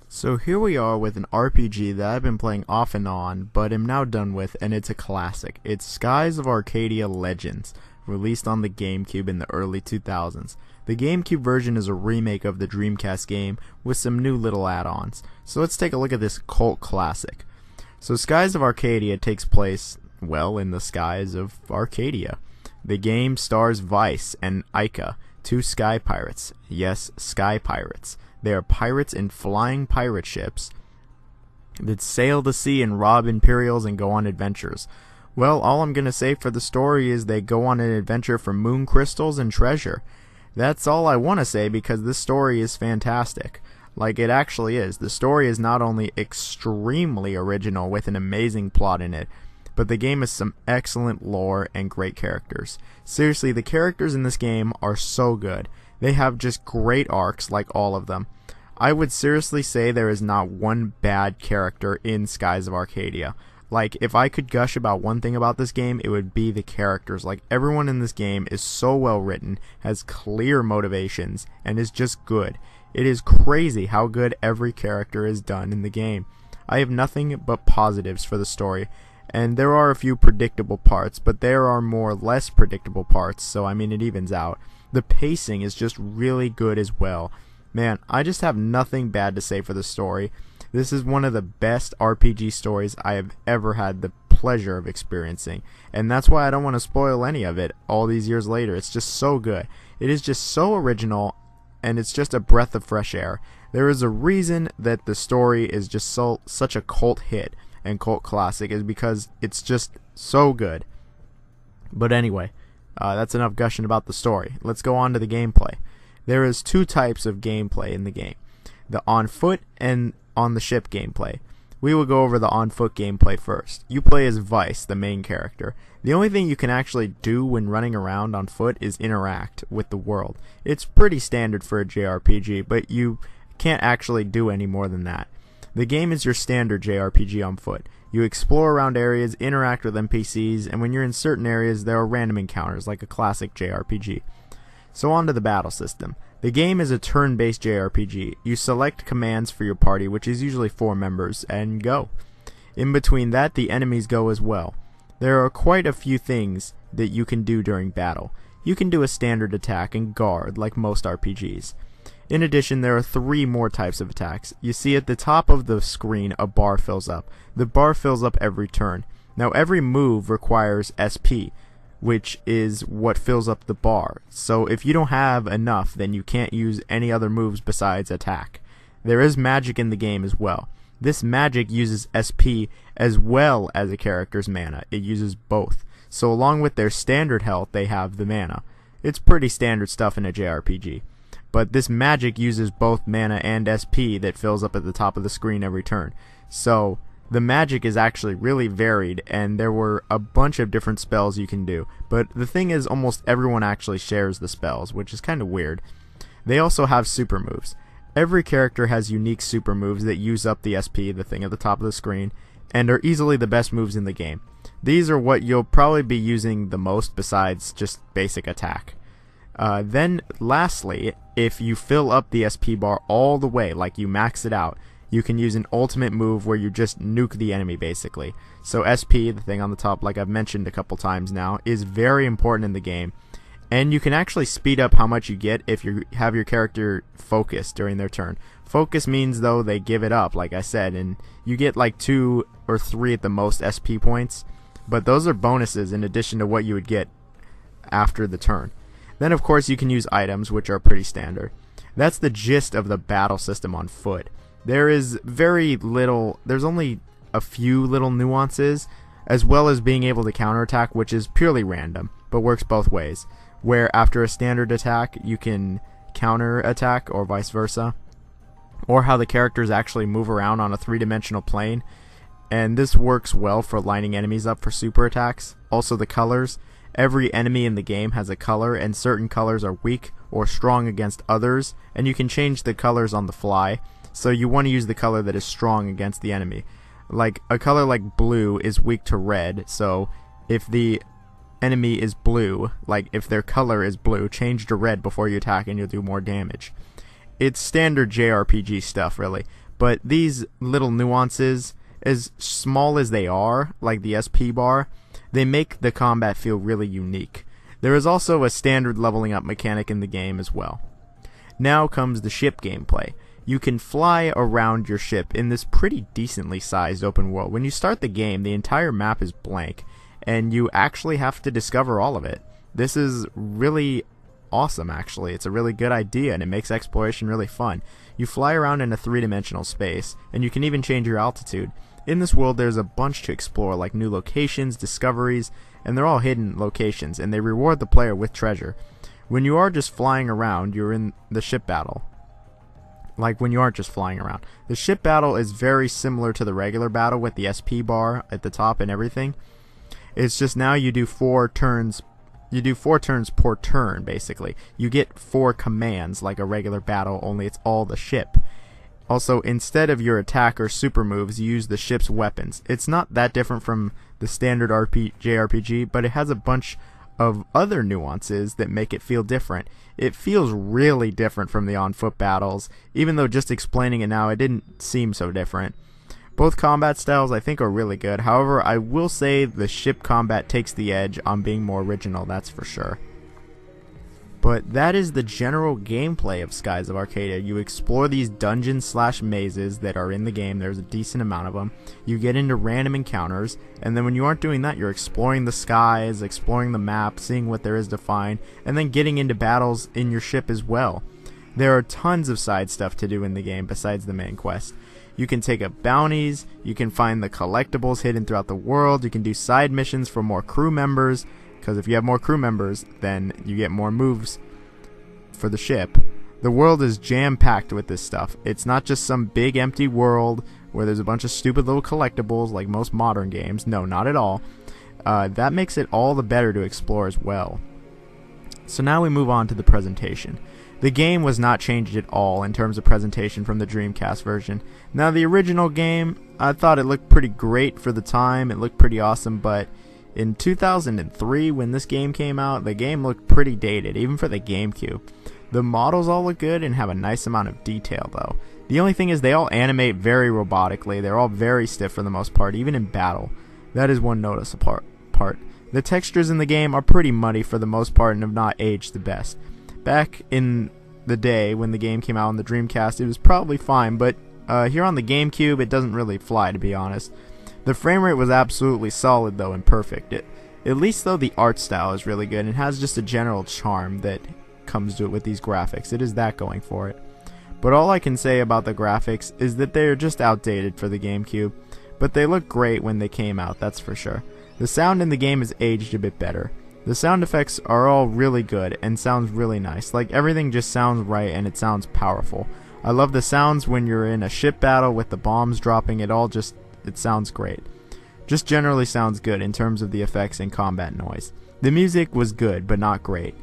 So here we are with an RPG that I've been playing off and on, but am now done with, and it's a classic. It's Skies of Arcadia Legends, released on the Gamecube in the early 2000s. The Gamecube version is a remake of the Dreamcast game with some new little add-ons. So let's take a look at this cult classic. So Skies of Arcadia takes place, well, in the skies of Arcadia. The game stars Vice and Ica, two sky pirates. Yes, sky pirates. They are pirates in flying pirate ships that sail the sea and rob Imperials and go on adventures. Well, all I'm going to say for the story is they go on an adventure for moon crystals and treasure. That's all I want to say because this story is fantastic. Like it actually is. The story is not only extremely original with an amazing plot in it, but the game has some excellent lore and great characters. Seriously, the characters in this game are so good. They have just great arcs, like all of them. I would seriously say there is not one bad character in Skies of Arcadia. Like, if I could gush about one thing about this game, it would be the characters. Like, everyone in this game is so well written, has clear motivations, and is just good. It is crazy how good every character is done in the game. I have nothing but positives for the story. And there are a few predictable parts, but there are more less predictable parts, so I mean it evens out. The pacing is just really good as well. Man, I just have nothing bad to say for the story. This is one of the best RPG stories I have ever had the pleasure of experiencing, and that's why I don't want to spoil any of it all these years later. It's just so good. It is just so original, and it's just a breath of fresh air. There is a reason that the story is just such a cult hit and cult classic, is because it's just so good. But anyway, that's enough gushing about the story. Let's go on to the gameplay. There is two types of gameplay in the game: the on foot and on the ship gameplay. We will go over the on foot gameplay first. You play as Vice, the main character. The only thing you can actually do when running around on foot is interact with the world. It's pretty standard for a JRPG, but you can't actually do any more than that. The game is your standard JRPG on foot. You explore around areas, interact with NPCs, and when you're in certain areas there are random encounters like a classic JRPG. So on to the battle system. The game is a turn-based JRPG. You select commands for your party, which is usually 4 members, and go. In between that, the enemies go as well. There are quite a few things that you can do during battle. You can do a standard attack and guard like most RPGs. In addition, there are 3 more types of attacks. You see at the top of the screen a bar fills up. The bar fills up every turn. Now every move requires SP, which is what fills up the bar. So if you don't have enough, then you can't use any other moves besides attack. There is magic in the game as well. This magic uses SP as well as a character's mana. It uses both. So along with their standard health, they have the mana. It's pretty standard stuff in a JRPG. But this magic uses both mana and SP that fills up at the top of the screen every turn. So the magic is actually really varied, and there were a bunch of different spells you can do. But the thing is, almost everyone actually shares the spells, which is kind of weird. They also have super moves. Every character has unique super moves that use up the SP, the thing at the top of the screen, and are easily the best moves in the game. These are what you'll probably be using the most besides just basic attack. Then lastly, if you fill up the SP bar all the way, like you max it out, you can use an ultimate move where you just nuke the enemy basically. So SP, the thing on the top, like I've mentioned a couple times now, is very important in the game. And you can actually speed up how much you get if you have your character focus during their turn. Focus means though they give it up, like I said, and you get like 2 or 3 at the most SP points. But those are bonuses in addition to what you would get after the turn. Then of course you can use items, which are pretty standard. That's the gist of the battle system on foot. There is very little, there's only a few little nuances, as well as being able to counterattack, which is purely random, but works both ways. Where after a standard attack, you can counterattack, or vice versa. Or how the characters actually move around on a 3-dimensional plane. And this works well for lining enemies up for super attacks. Also the colors. Every enemy in the game has a color, and certain colors are weak or strong against others, and you can change the colors on the fly. So you want to use the color that is strong against the enemy. Like a color like blue is weak to red, so if the enemy is blue, like if their color is blue, change to red before you attack and you'll do more damage. It's standard JRPG stuff really, but these little nuances, as small as they are, like the SP bar, they make the combat feel really unique. There is also a standard leveling up mechanic in the game as well. Now comes the ship gameplay. You can fly around your ship in this pretty decently sized open world. When you start the game, the entire map is blank, and you actually have to discover all of it. This is really awesome, actually. It's a really good idea, and it makes exploration really fun. You fly around in a three-dimensional space, and you can even change your altitude. In this world, there's a bunch to explore, like new locations, discoveries, and they're all hidden locations, and they reward the player with treasure. When you are just flying around, you're in the ship battle. Like when you aren't just flying around. The ship battle is very similar to the regular battle with the SP bar at the top and everything. It's just now you do 4 turns. You do 4 turns per turn, basically. You get 4 commands like a regular battle, only it's all the ship. Also, instead of your attack or super moves, you use the ship's weapons. It's not that different from the standard JRPG, but it has a bunch of other nuances that make it feel different. It feels really different from the on-foot battles, even though just explaining it now, it didn't seem so different. Both combat styles I think are really good. However, I will say the ship combat takes the edge on being more original, that's for sure. But that is the general gameplay of Skies of Arcadia. You explore these dungeons/mazes that are in the game. There's a decent amount of them. You get into random encounters, and then when you aren't doing that, you're exploring the skies, exploring the map, seeing what there is to find, and then getting into battles in your ship as well. There are tons of side stuff to do in the game besides the main quest. You can take up bounties, you can find the collectibles hidden throughout the world, you can do side missions for more crew members, because if you have more crew members, then you get more moves for the ship. The world is jam-packed with this stuff. It's not just some big empty world where there's a bunch of stupid little collectibles like most modern games. No, not at all. That makes it all the better to explore as well. So now we move on to the presentation. The game was not changed at all in terms of presentation from the Dreamcast version. Now the original game, I thought it looked pretty great for the time. It looked pretty awesome, but in 2003, when this game came out, the game looked pretty dated, even for the Gamecube. The models all look good and have a nice amount of detail, though. The only thing is they all animate very robotically. They're all very stiff for the most part, even in battle. That is one noticeable part. The textures in the game are pretty muddy for the most part and have not aged the best. Back in the day when the game came out on the Dreamcast, it was probably fine, but here on the Gamecube, it doesn't really fly, to be honest. The frame rate was absolutely solid though and perfect. At least though the art style is really good and has just a general charm that comes to it with these graphics. It is that going for it. But all I can say about the graphics is that they are just outdated for the Gamecube, but they look great when they came out, that's for sure. The sound in the game is aged a bit better. The sound effects are all really good and sounds really nice. Like everything just sounds right and it sounds powerful. I love the sounds when you're in a ship battle with the bombs dropping. It sounds great. Just generally sounds good in terms of the effects and combat noise. The music was good, but not great.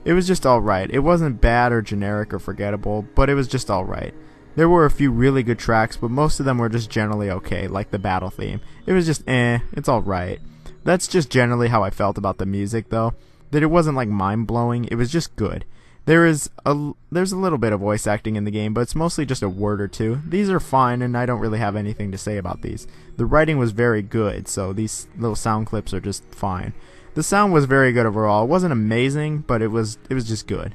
It was just alright. It wasn't bad or generic or forgettable, but it was just alright. There were a few really good tracks, but most of them were just generally okay, like the battle theme. It was just it's alright. That's just generally how I felt about the music, though. That it wasn't like mind-blowing, it was just good. There's a little bit of voice acting in the game, but it's mostly just a word or two. These are fine, and I don't really have anything to say about these. The writing was very good, so these little sound clips are just fine. The sound was very good overall. It wasn't amazing, but it was just good.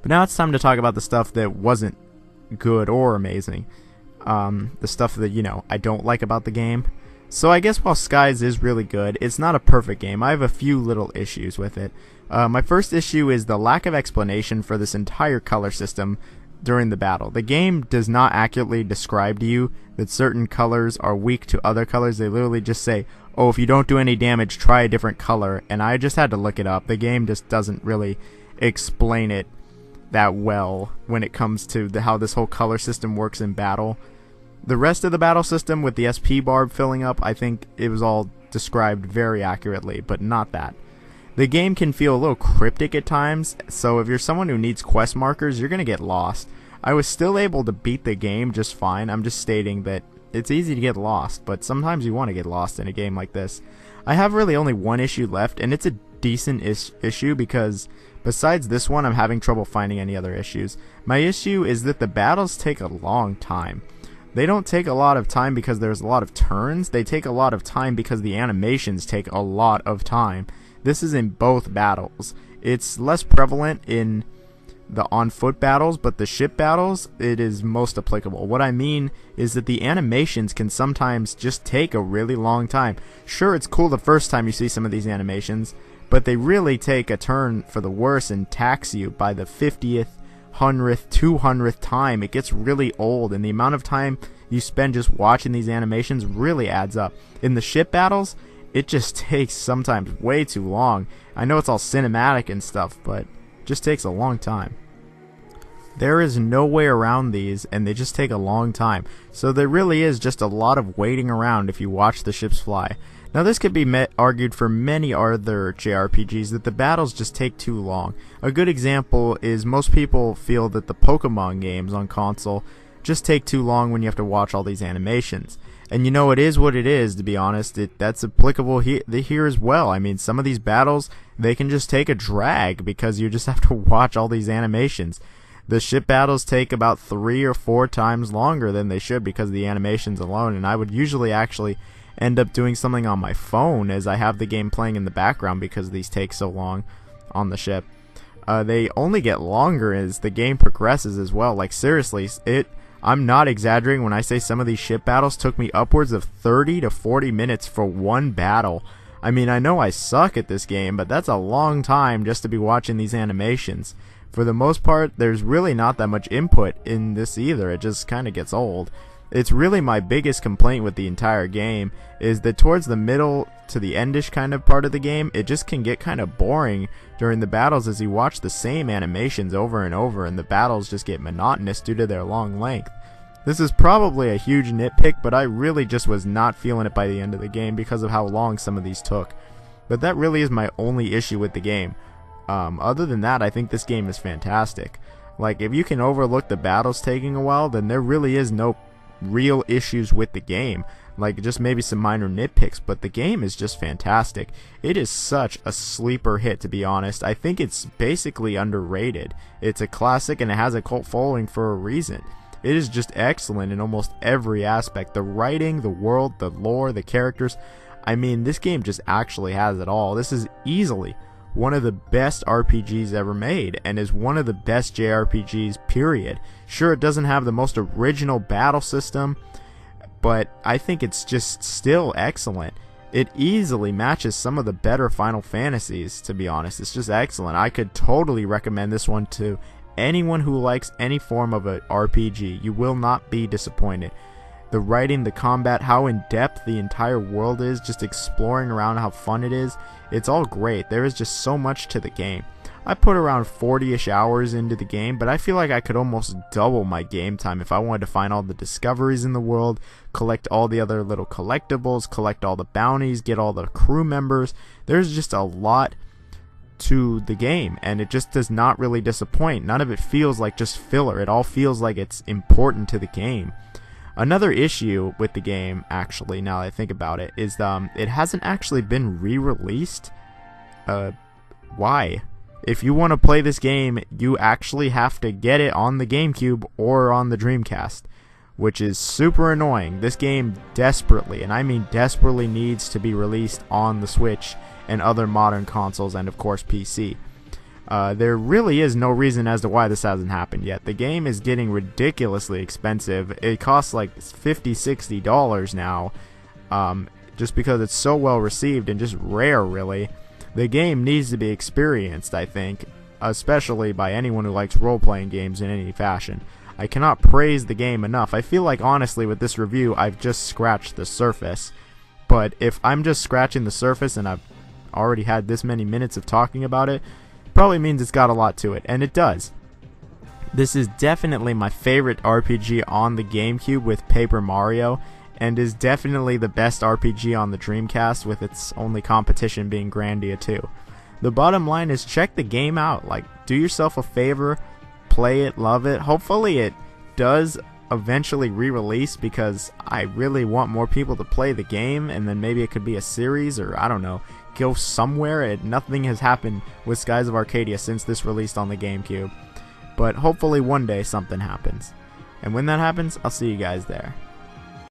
But now it's time to talk about the stuff that wasn't good or amazing. The stuff that, I don't like about the game. So I guess while Skies is really good, it's not a perfect game. I have a few little issues with it. My first issue is the lack of explanation for this entire color system during the battle. The game does not accurately describe to you that certain colors are weak to other colors. They literally just say, oh, if you don't do any damage, try a different color. And I just had to look it up. The game just doesn't really explain it that well when it comes to how this whole color system works in battle. The rest of the battle system with the SP bar filling up, I think it was all described very accurately, but not that. The game can feel a little cryptic at times, so if you're someone who needs quest markers, you're going to get lost. I was still able to beat the game just fine. I'm just stating that it's easy to get lost, but sometimes you want to get lost in a game like this. I have really only one issue left, and it's a decent issue because Besides this one, I'm having trouble finding any other issues. My issue is that the battles take a long time. They don't take a lot of time because there's a lot of turns. They take a lot of time because the animations take a lot of time. This is in both battles. It's less prevalent in the on-foot battles, but the ship battles, it is most applicable. What I mean is that the animations can sometimes just take a really long time. Sure, it's cool the first time you see some of these animations, but they really take a turn for the worse and tax you by the 50th, 100th, 200th time. It gets really old, and the amount of time you spend just watching these animations really adds up. In the ship battles, it just takes sometimes way too long. I know it's all cinematic and stuff, but it just takes a long time. There is no way around these, and they just take a long time. So there really is just a lot of waiting around if you watch the ships fly. Now this could be argued for many other JRPGs that the battles just take too long. A good example is most people feel that the Pokemon games on console just take too long when you have to watch all these animations. And you know, it is what it is, to be honest. That's applicable here as well. I mean, some of these battles, they can just take a drag because you just have to watch all these animations. The ship battles take about 3 or 4 times longer than they should because of the animations alone, and I would usually actually end up doing something on my phone as I have the game playing in the background because these take so long on the ship. They only get longer as the game progresses as well. Like, seriously, I'm not exaggerating when I say some of these ship battles took me upwards of 30 to 40 minutes for one battle. I mean, I know I suck at this game, but that's a long time just to be watching these animations. For the most part, there's really not that much input in this either. It just kind of gets old. It's really my biggest complaint with the entire game is that towards the middle to the endish kind of part of the game, it just can get kind of boring during the battles as you watch the same animations over and over, and the battles just get monotonous due to their long length. This is probably a huge nitpick, but I really just was not feeling it by the end of the game because of how long some of these took. But that really is my only issue with the game. Other than that, I think this game is fantastic. Like, if you can overlook the battles taking a while, then there really is no real issues with the game. Like, just maybe some minor nitpicks, but the game is just fantastic. It is such a sleeper hit, to be honest. I think it's basically underrated. It's a classic and it has a cult following for a reason. It is just excellent in almost every aspect. The writing, the world, the lore, the characters. I mean, this game just actually has it all. This is easily one of the best RPGs ever made, and is one of the best JRPGs, period. Sure, it doesn't have the most original battle system, but I think it's just still excellent. It easily matches some of the better Final Fantasies, to be honest. It's just excellent. I could totally recommend this one to anyone who likes any form of an RPG. You will not be disappointed. The writing, the combat, how in-depth the entire world is, just exploring around, how fun it is, it's all great. There is just so much to the game. I put around 40-ish hours into the game, but I feel like I could almost double my game time if I wanted to find all the discoveries in the world, collect all the other little collectibles, collect all the bounties, get all the crew members. There's just a lot to the game, and it just does not really disappoint. None of it feels like just filler. It all feels like it's important to the game. Another issue with the game, actually, now that I think about it, is it hasn't actually been re-released. Why? If you want to play this game, you actually have to get it on the Gamecube or on the Dreamcast, which is super annoying. This game desperately, and I mean desperately, needs to be released on the Switch and other modern consoles, and of course PC. There really is no reason as to why this hasn't happened yet. The game is getting ridiculously expensive. It costs like $50-$60 now, just because it's so well received and just rare, really. The game needs to be experienced, I think, especially by anyone who likes role-playing games in any fashion. I cannot praise the game enough. I feel like, honestly, with this review, I've just scratched the surface. But if I'm just scratching the surface and I've already had this many minutes of talking about it, probably means it's got a lot to it, and it does. This is definitely my favorite RPG on the GameCube with Paper Mario, and is definitely the best RPG on the Dreamcast, with its only competition being Grandia 2. The bottom line is, check the game out. Like, do yourself a favor, play it, love it. Hopefully it does eventually re-release, because I really want more people to play the game, and then maybe it could be a series, or I don't know, go somewhere, and nothing has happened with Skies of Arcadia since this released on the GameCube. But hopefully one day something happens. And when that happens, I'll see you guys there.